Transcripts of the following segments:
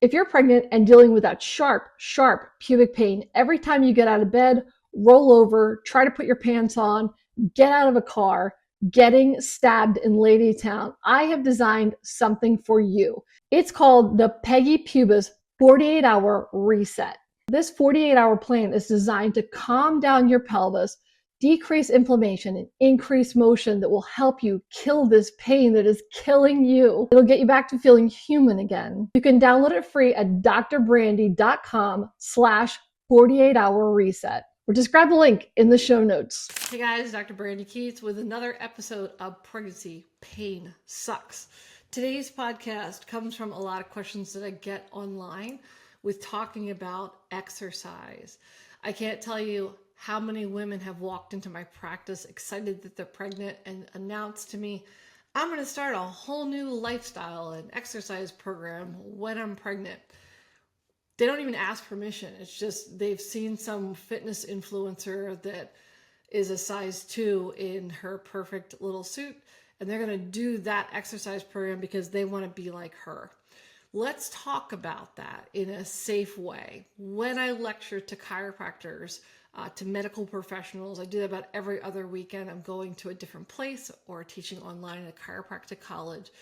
If you're pregnant and dealing with that sharp pubic pain every time you get out of bed, roll over, try to put your pants on, get out of a car, getting stabbed in Lady Town, I have designed something for you. It's called the Peggy Pubis 48-hour reset. This 48-hour plan is designed to calm down your pelvis, decrease inflammation, and increase motion that will help you kill this pain that is killing you. It'll get you back to feeling human again. You can download it free at drbrandie.com/48-hour reset. Or just grab the link in the show notes. Hey guys, Dr. Brandie Keats with another episode of Pregnancy Pain Sucks. Today's podcast comes from a lot of questions that I get online with talking about exercise. I can't tell you how many women have walked into my practice excited that they're pregnant and announced to me, I'm going to start a whole new lifestyle and exercise program when I'm pregnant. They don't even ask permission. It's just they've seen some fitness influencer that is a size 2 in her perfect little suit, and they're going to do that exercise program because they want to be like her. Let's talk about that in a safe way. When I lecture to chiropractors, to medical professionals, I do that about every other weekend. I'm going to a different place or teaching online at a chiropractic college.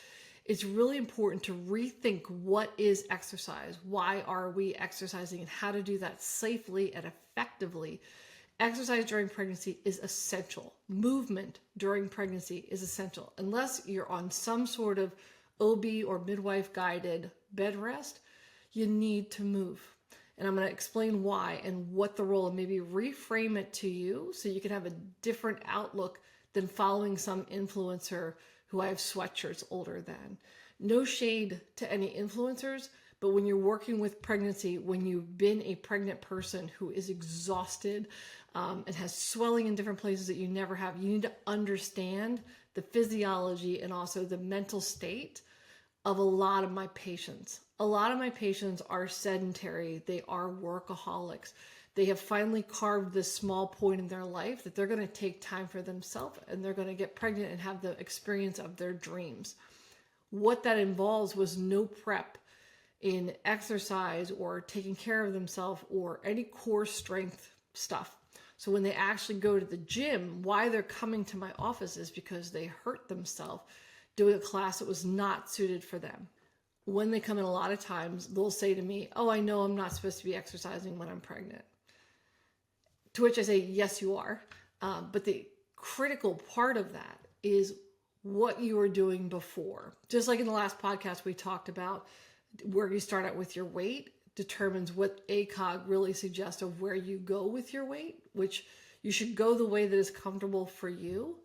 It's really important to rethink what is exercise, why are we exercising, and how to do that safely and effectively. Exercise during pregnancy is essential. Movement during pregnancy is essential. Unless you're on some sort of OB or midwife guided bed rest, you need to move. And I'm going to explain why and what the role, and maybe reframe it to you so you can have a different outlook than following some influencer who I have sweatshirts older than. No shade to any influencers, but when you're working with pregnancy, when you've been a pregnant person who is exhausted and has swelling in different places that you never have, you need to understand the physiology and also the mental state of a lot of my patients. A lot of my patients are sedentary. They are workaholics. They have finally carved this small point in their life that they're going to take time for themselves and they're going to get pregnant and have the experience of their dreams. What that involves was no prep in exercise or taking care of themselves or any core strength stuff. So when they actually go to the gym, why they're coming to my office is because they hurt themselves doing a class that was not suited for them. When they come in, a lot of times they'll say to me, oh, I know I'm not supposed to be exercising when I'm pregnant. To which I say, yes, you are. But the critical part of that is what you were doing before. Just like in the last podcast, we talked about where you start out with your weight determines what ACOG really suggests of where you go with your weight, which you should go the way that is comfortable for you.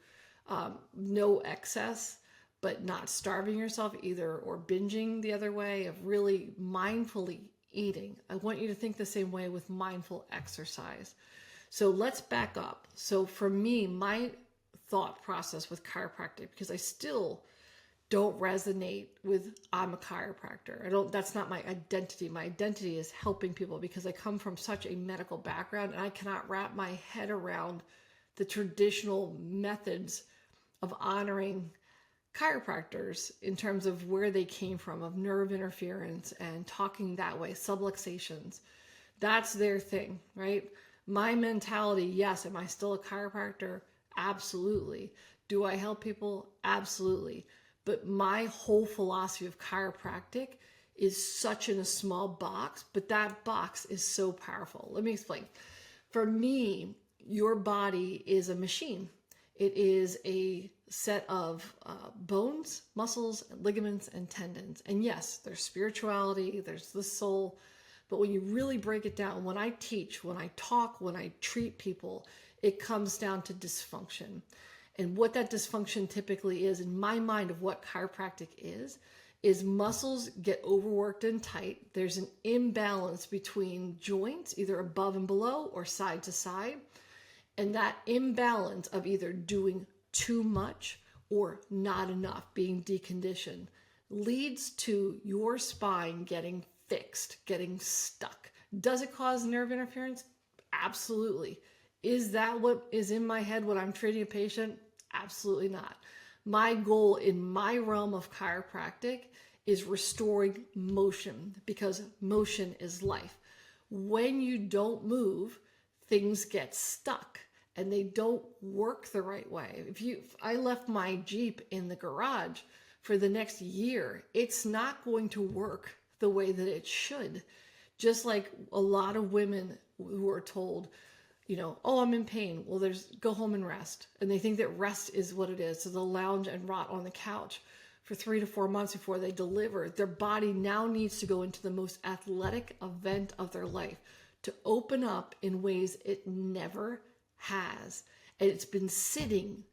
No excess, but not starving yourself either or binging the other way, of really mindfully eating. I want you to think the same way with mindful exercise. So let's back up. So for me, my thought process with chiropractic, because I still don't resonate with I'm a chiropractor. That's not my identity. My identity is helping people because I come from such a medical background and I cannot wrap my head around the traditional methods of honoring chiropractors in terms of where they came from, of nerve interference and talking that way, subluxations. That's their thing, right? My mentality, yes, am I still a chiropractor? Absolutely. Do I help people? Absolutely. But my whole philosophy of chiropractic is such in a small box, but that box is so powerful. Let me explain. For me, your body is a machine. It is a set of bones, muscles, ligaments, and tendons. And yes, there's spirituality, there's the soul. But when you really break it down, when I teach, when I talk, when I treat people, it comes down to dysfunction. And what that dysfunction typically is, in my mind of what chiropractic is muscles get overworked and tight. There's an imbalance between joints, either above and below or side to side. And that imbalance of either doing too much or not enough, being deconditioned, leads to your spine getting fixed, getting stuck. Does it cause nerve interference? Absolutely. Is that what is in my head when I'm treating a patient? Absolutely not. My goal in my realm of chiropractic is restoring motion, because motion is life. When you don't move, things get stuck and they don't work the right way. If I left my Jeep in the garage for the next year, it's not going to work the way that it should. Just like a lot of women who are told, oh, I'm in pain. Well, go home and rest. And they think that rest is what it is. So they'll lounge and rot on the couch for 3 to 4 months before they deliver. Their body now needs to go into the most athletic event of their life to open up in ways it never has. And it's been sitting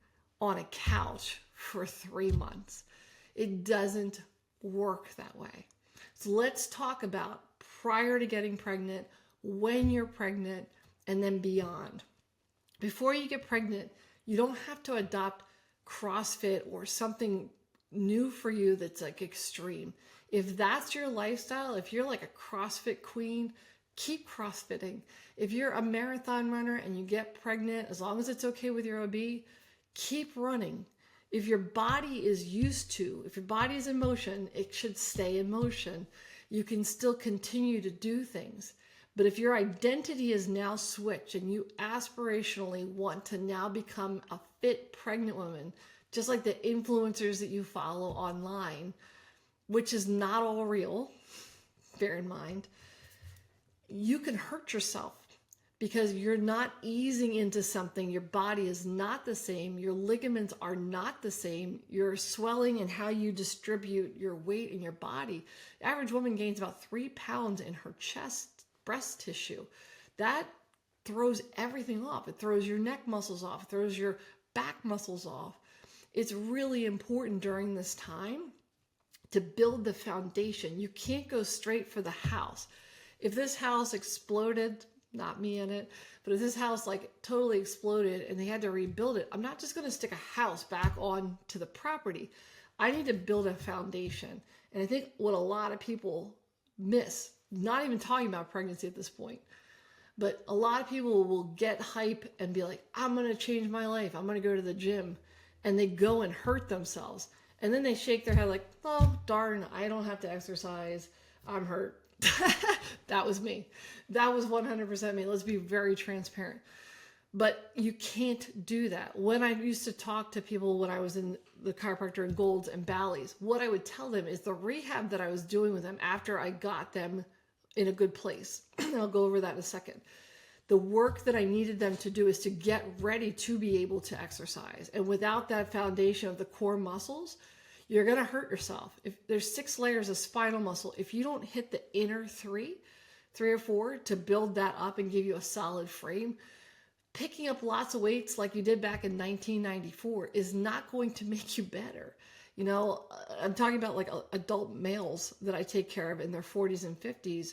on a couch for 3 months. It doesn't work that way. So let's talk about prior to getting pregnant, when you're pregnant, and then beyond. Before you get pregnant, you don't have to adopt CrossFit or something new for you that's like extreme. If that's your lifestyle, if you're like a CrossFit queen, keep CrossFitting. If you're a marathon runner and you get pregnant, as long as it's okay with your OB, keep running. If your body is if your body is in motion, it should stay in motion. You can still continue to do things. But if your identity is now switched and you aspirationally want to now become a fit pregnant woman, just like the influencers that you follow online, which is not all real, bear in mind, you can hurt yourself because you're not easing into something. Your body is not the same. Your ligaments are not the same. Your swelling and how you distribute your weight in your body. The average woman gains about 3 pounds in her chest, breast tissue. That throws everything off. It throws your neck muscles off. It throws your back muscles off. It's really important during this time to build the foundation. You can't go straight for the house. If this house exploded, not me in it, but if this house like totally exploded and they had to rebuild it, I'm not just going to stick a house back on to the property. I need to build a foundation. And I think what a lot of people miss, not even talking about pregnancy at this point, but a lot of people will get hype and be like, I'm going to change my life. I'm going to go to the gym. And they go and hurt themselves. And then they shake their head like, oh, darn, I don't have to exercise. I'm hurt. That was me. That was 100% me. Let's be very transparent. But you can't do that. When I used to talk to people when I was in the chiropractor in Golds and Bally's, what I would tell them is the rehab that I was doing with them after I got them in a good place. I'll go over that in a second. The work that I needed them to do is to get ready to be able to exercise. And without that foundation of the core muscles, you're going to hurt yourself. If there's 6 layers of spinal muscle, if you don't hit the inner 3 or 4 to build that up and give you a solid frame, picking up lots of weights like you did back in 1994 is not going to make you better. I'm talking about like adult males that I take care of in their 40s and 50s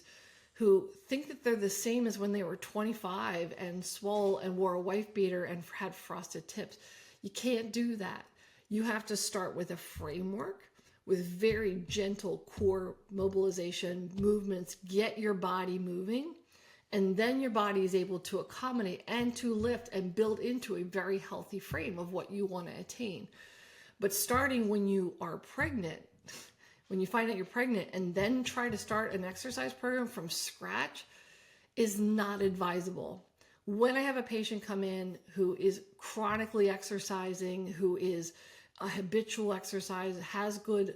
who think that they're the same as when they were 25 and swole and wore a wife beater and had frosted tips. You can't do that. You have to start with a framework with very gentle core mobilization movements, get your body moving, and then your body is able to accommodate and to lift and build into a very healthy frame of what you want to attain. But starting when you are pregnant, when you find out you're pregnant and then try to start an exercise program from scratch is not advisable. When I have a patient come in who is chronically exercising, who is a habitual exercise, has good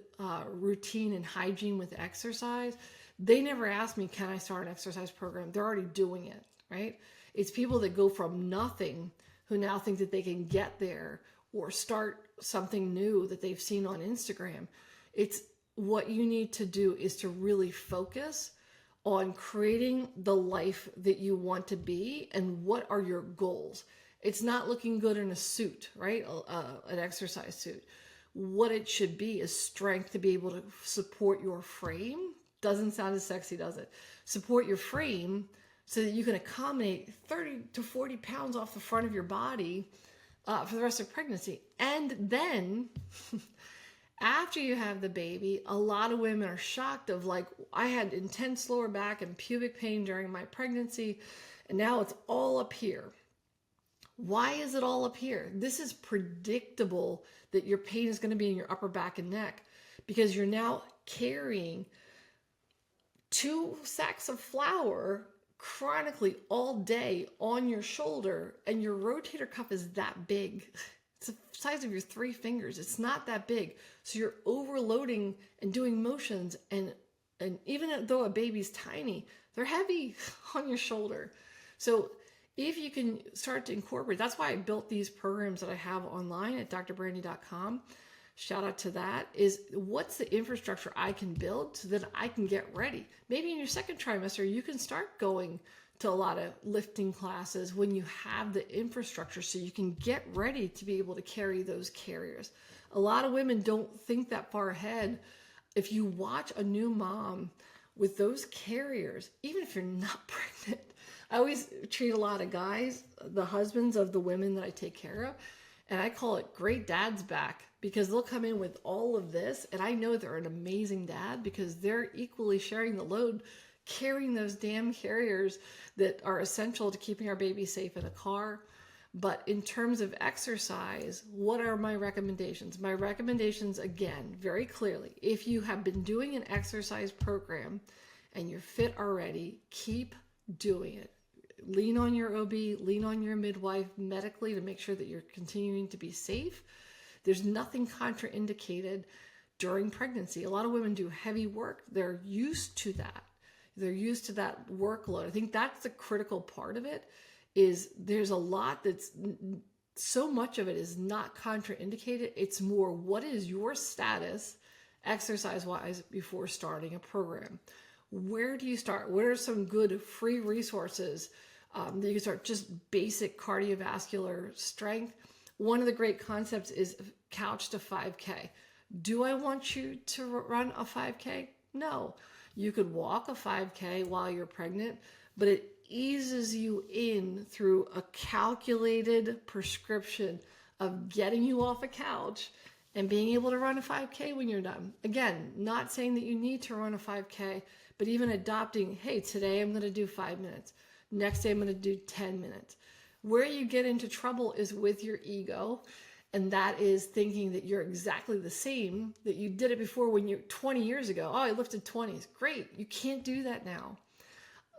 routine and hygiene with exercise, they never ask me, can I start an exercise program? They're already doing it, right? It's people that go from nothing who now think that they can get there or start something new that they've seen on Instagram. It's what you need to do is to really focus on creating the life that you want to be and what are your goals. It's not looking good in a suit, right? An exercise suit. What it should be is strength to be able to support your frame. Doesn't sound as sexy, does it? Support your frame so that you can accommodate 30 to 40 pounds off the front of your body for the rest of pregnancy. And then after you have the baby, a lot of women are shocked of like, I had intense lower back and pubic pain during my pregnancy, and now it's all up here. Why is it all up here? This is predictable that your pain is going to be in your upper back and neck because you're now carrying 2 sacks of flour chronically all day on your shoulder, and your rotator cuff is that big. It's the size of your 3 fingers. It's not that big. So you're overloading and doing motions, and even though a baby's tiny, they're heavy on your shoulder. So if you can start to incorporate, that's why I built these programs that I have online at drbrandie.com. Shout out to that. Is what's the infrastructure I can build so that I can get ready? Maybe in your second trimester, you can start going to a lot of lifting classes when you have the infrastructure so you can get ready to be able to carry those carriers. A lot of women don't think that far ahead. If you watch a new mom with those carriers, even if you're not pregnant, I always treat a lot of guys, the husbands of the women that I take care of, and I call it great dad's back, because they'll come in with all of this, and I know they're an amazing dad because they're equally sharing the load, carrying those damn carriers that are essential to keeping our baby safe in a car. But in terms of exercise, what are my recommendations? My recommendations, again, very clearly, if you have been doing an exercise program and you're fit already, keep doing it. Lean on your OB, lean on your midwife medically to make sure that you're continuing to be safe. There's nothing contraindicated during pregnancy. A lot of women do heavy work. They're used to that. They're used to that workload. I think that's the critical part of it, is there's a lot that's, so much of it is not contraindicated. It's more, what is your status exercise-wise before starting a program? Where do you start? What are some good free resources that you can start? Just basic cardiovascular strength. One of the great concepts is couch to 5K. Do I want you to run a 5K? No. You could walk a 5K while you're pregnant, but it eases you in through a calculated prescription of getting you off a couch and being able to run a 5K when you're done. Again, not saying that you need to run a 5K, but even adopting, hey, today I'm going to do 5 minutes. Next day I'm going to do 10 minutes. Where you get into trouble is with your ego, and that is thinking that you're exactly the same, that you did it before when you're 20 years ago. Oh, I lifted 20s. Great. You can't do that now.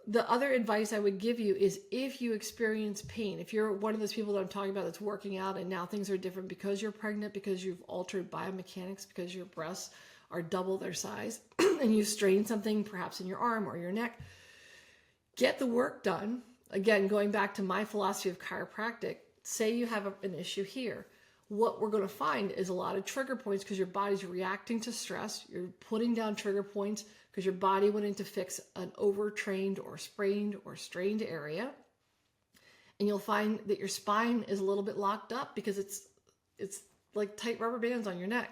The other advice I would give you is, if you experience pain, if you're one of those people that I'm talking about that's working out and now things are different because you're pregnant, because you've altered biomechanics, because your breasts are double their size, and you strain something perhaps in your arm or your neck, get the work done. Again, going back to my philosophy of chiropractic, say you have an issue here. What we're going to find is a lot of trigger points because your body's reacting to stress. You're putting down trigger points because your body went in to fix an overtrained or sprained or strained area. And you'll find that your spine is a little bit locked up because it's like tight rubber bands on your neck.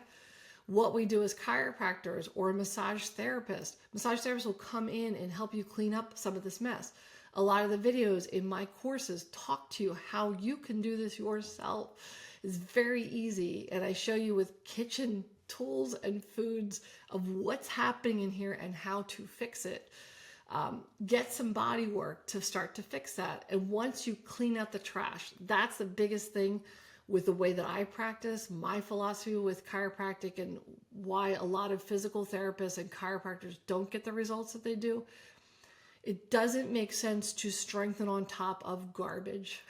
What we do as chiropractors or a massage therapists will come in and help you clean up some of this mess. A lot of the videos in my courses talk to you how you can do this yourself. It's very easy, and I show you with kitchen tools and foods of what's happening in here and how to fix it. Get some body work to start to fix that. And once you clean out the trash, that's the biggest thing with the way that I practice, my philosophy with chiropractic, and why a lot of physical therapists and chiropractors don't get the results that they do. It doesn't make sense to strengthen on top of garbage.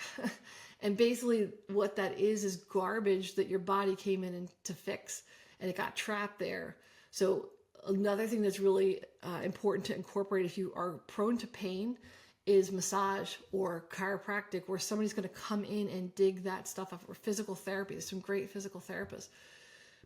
And basically what that is garbage that your body came in to fix, and it got trapped there. So another thing that's really important to incorporate if you are prone to pain is massage or chiropractic, where somebody's going to come in and dig that stuff up, or physical therapy. There's some great physical therapists.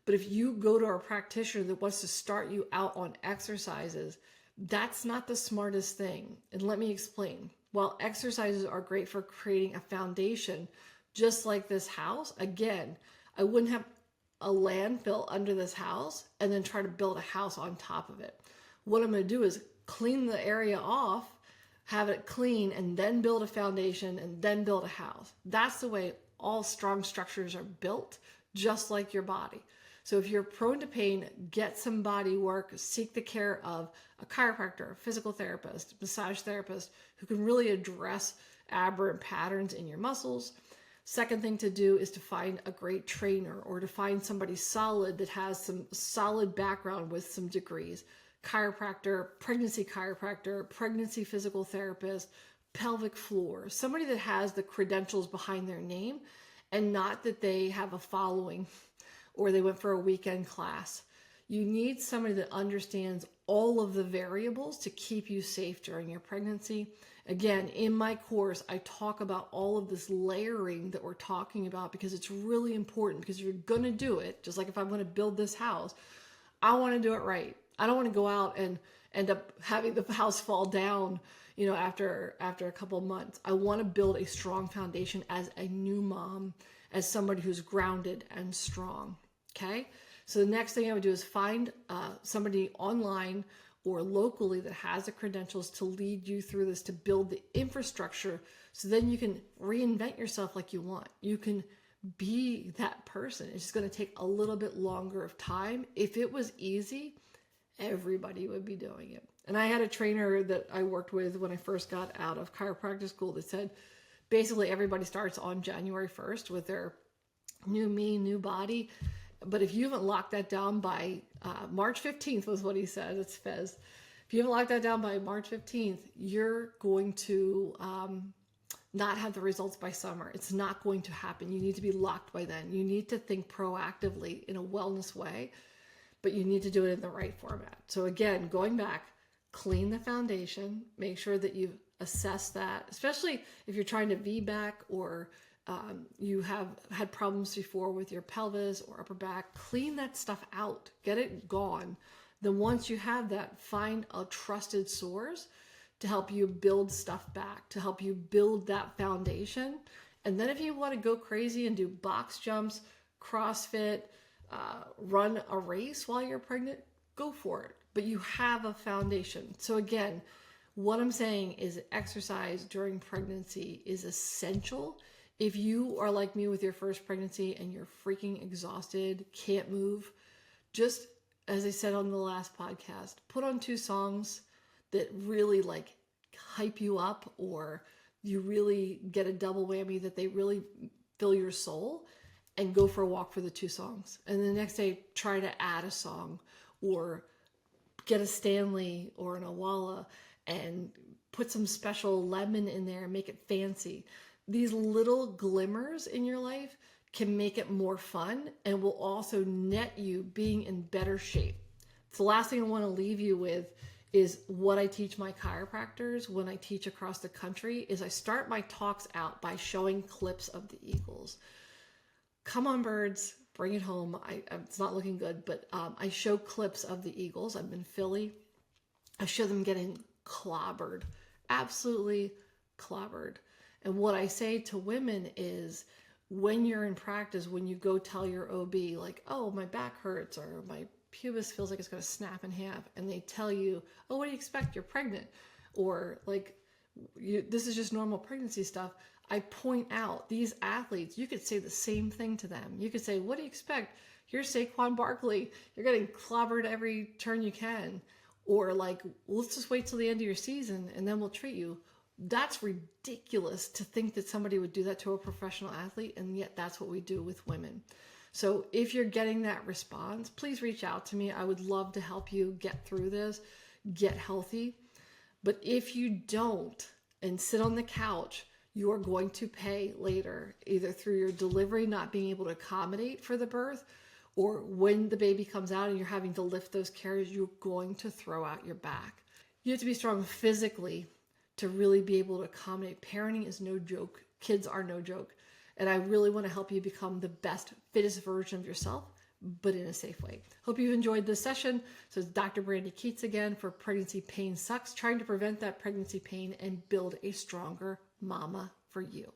But if you go to a practitioner that wants to start you out on exercises, that's not the smartest thing. And let me explain. While exercises are great for creating a foundation, just like this house, again, I wouldn't have a landfill under this house and then try to build a house on top of it. What I'm going to do is clean the area off, have it clean, and then build a foundation and then build a house. That's the way all strong structures are built, just like your body. So if you're prone to pain, get some body work, seek the care of a chiropractor, a physical therapist, massage therapist who can really address aberrant patterns in your muscles. Second thing to do is to find a great trainer, or to find somebody solid that has some solid background with some degrees. Chiropractor, pregnancy physical therapist, pelvic floor, somebody that has the credentials behind their name, and not that they have a following or they went for a weekend class. You need somebody that understands all of the variables to keep you safe during your pregnancy. Again, in my course, I talk about all of this layering that we're talking about, because it's really important, because you're going to do it. Just like if I'm going to build this house, I want to do it right. I don't want to go out and end up having the house fall down, after a couple of months. I want to build a strong foundation as a new mom, as somebody who's grounded and strong. Okay. So the next thing I would do is find somebody online or locally that has the credentials to lead you through this, to build the infrastructure, so then you can reinvent yourself like you want. You can be that person. It's just going to take a little bit longer of time. If it was easy, everybody would be doing it. And I had a trainer that I worked with when I first got out of chiropractic school that said basically everybody starts on January 1st with their new me, new body. But if you haven't locked that down by March 15th, was what he said, it's Fez. If you haven't locked that down by March 15th, you're going to not have the results by summer. It's not going to happen. You need to be locked by then. You need to think proactively in a wellness way, but you need to do it in the right format. So again, going back, clean the foundation, make sure that you've assessed that, especially if you're trying to VBAC, or you have had problems before with your pelvis or upper back. Clean that stuff out, get it gone. Then once you have that, find a trusted source to help you build stuff back, to help you build that foundation. And then if you want to go crazy and do box jumps, CrossFit, run a race while you're pregnant, go for it. But you have a foundation. So again, what I'm saying is exercise during pregnancy is essential. If you are like me with your first pregnancy and you're freaking exhausted, can't move, just as I said on the last podcast, put on 2 songs that really hype you up, or you really get a double whammy that they really fill your soul, and go for a walk for the 2 songs. And the next day, try to add a song, or get a Stanley or an Awala and put some special lemon in there and make it fancy. These little glimmers in your life can make it more fun, and will also net you being in better shape. So the last thing I want to leave you with is what I teach my chiropractors when I teach across the country is I start my talks out by showing clips of the Eagles. Come on, birds, bring it home. It's not looking good, but I show clips of the Eagles. I'm in Philly. I show them getting clobbered, absolutely clobbered. And what I say to women is, when you're in practice, when you go tell your OB, like, oh, my back hurts, or my pubis feels like it's going to snap in half, and they tell you, oh, what do you expect? You're pregnant. Or this is just normal pregnancy stuff. I point out these athletes, you could say the same thing to them. You could say, what do you expect? You're Saquon Barkley. You're getting clobbered every turn you can. Or let's just wait till the end of your season and then we'll treat you. That's ridiculous to think that somebody would do that to a professional athlete, and yet that's what we do with women. So if you're getting that response, please reach out to me. I would love to help you get through this, get healthy. But if you don't and sit on the couch, you are going to pay later, either through your delivery not being able to accommodate for the birth, or when the baby comes out and you're having to lift those carriers, you're going to throw out your back. You have to be strong physically to really be able to accommodate. Parenting is no joke. Kids are no joke. And I really want to help you become the best, fittest version of yourself, but in a safe way. Hope you've enjoyed this session. So it's Dr. Brandie Keats again for Pregnancy Pain Sucks, trying to prevent that pregnancy pain and build a stronger mama for you.